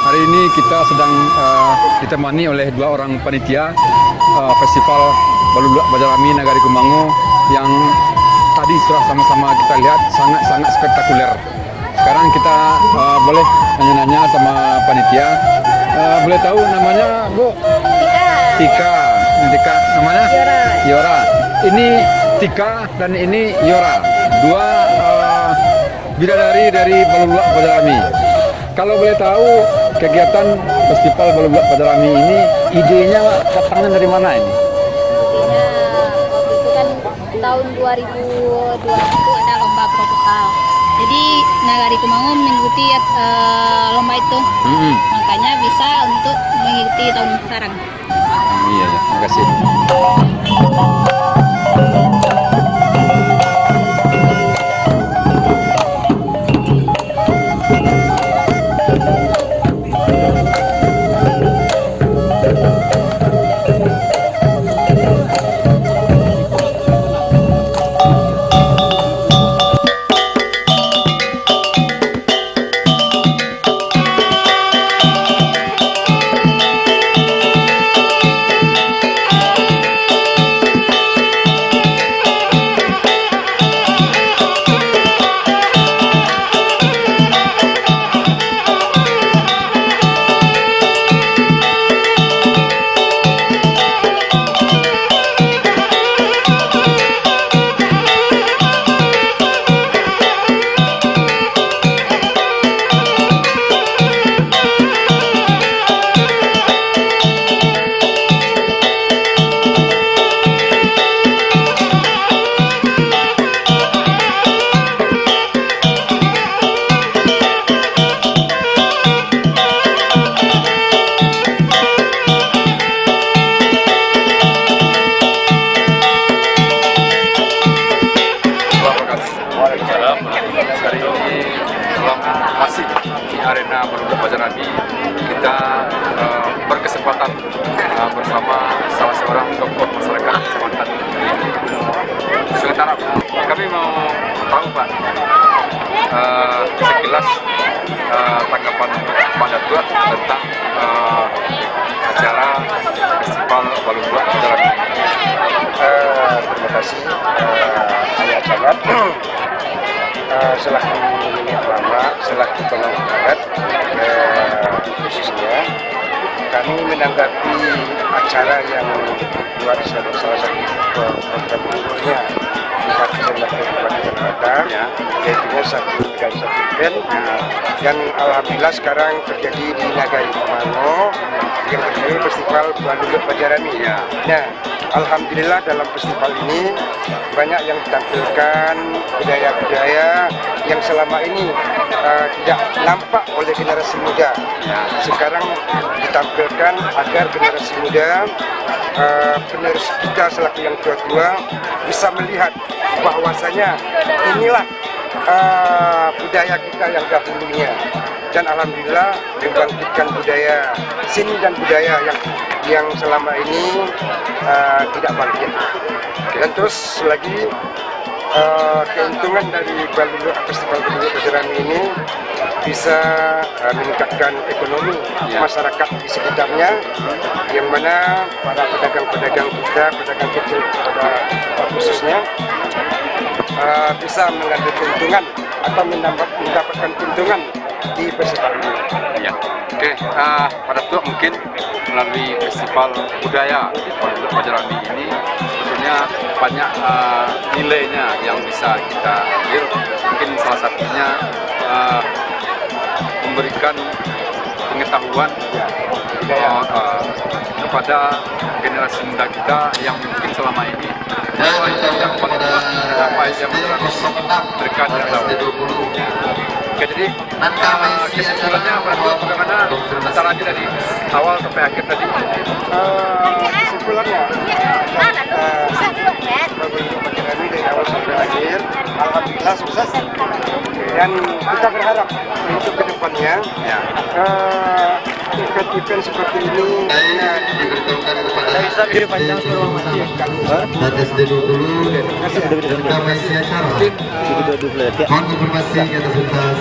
Hari ini kita sedang ditemani oleh dua orang panitia Festival Baluluak Bajarami Nagari Kumango yang tadi sudah sama-sama kita lihat sangat-sangat spektakuler. Sekarang kita boleh nanya-nanya sama panitia. Boleh tahu namanya, Bu? Tika. Tika namanya? Yora. Ini Tika dan ini Yora. Dua bidadari dari Baluluak Bajarami. Kalau boleh tahu kegiatan Festival Baluluak Bajarami ini idenya datangnya dari mana ini? Idenya waktu itu kan tahun 2021 ada lomba proposal. Jadi Nagari Kumango mengikuti lomba itu. Makanya bisa untuk mengikuti tahun sekarang. Iya, terima kasih. Hari ini masih di arena Baluluak Bajarami kita berkesempatan bersama salah seorang tokoh masyarakat kecamatan Sungai Tarap. Kami mau tahu, Pak, sekilas tanggapan Pak Datuk tentang acara Festival Baluluak Bajarami. Terima kasih Ayah Sangat selaku ulama, selaku pemangku adat khususnya kami menanggapi acara yang dibuat salah satu program umumnya di satu Kabupaten Batang, yaitu satu dan satu event yang alhamdulillah sekarang terjadi di Nagari Kumango yang terjadi Festival Baluluak Bajarami. Nah, alhamdulillah dalam festival ini banyak yang ditampilkan budaya-budaya yang selama ini tidak nampak oleh generasi muda. Sekarang ditampilkan agar generasi muda, penerus kita selaku yang tua-tua bisa melihat bahwasanya inilah budaya kita yang dahulunya. Dan alhamdulillah membangkitkan budaya seni dan budaya yang selama ini tidak bangkit. Dan terus lagi keuntungan dari Festival Baluluak Bajarami ini bisa meningkatkan ekonomi masyarakat di sekitarnya, yang mana para pedagang-pedagang kita, pedagang kecil pada khususnya bisa mengambil keuntungan atau mendapatkan keuntungan di festival ini. Ya. Oke, Pak Datuk, mungkin melalui festival budaya di Baluluak Bajarami ini sebetulnya banyak nilainya yang bisa kita ambil. Mungkin salah satunya memberikan pengetahuan kepada generasi muda kita yang mungkin selama ini yang paling apa yang mereka tidak tahu. Oke, jadi kesimpulannya bagaimana acaranya dari awal sampai akhir tadi? Kesimpulannya, Bajarami dari awal sampai akhir, alhamdulillah sukses. Dan kita berharap untuk kedepannya event-event seperti ini bisa lebih panjang seluruh SD 20 kita masih acara. Mohon informasi ke atas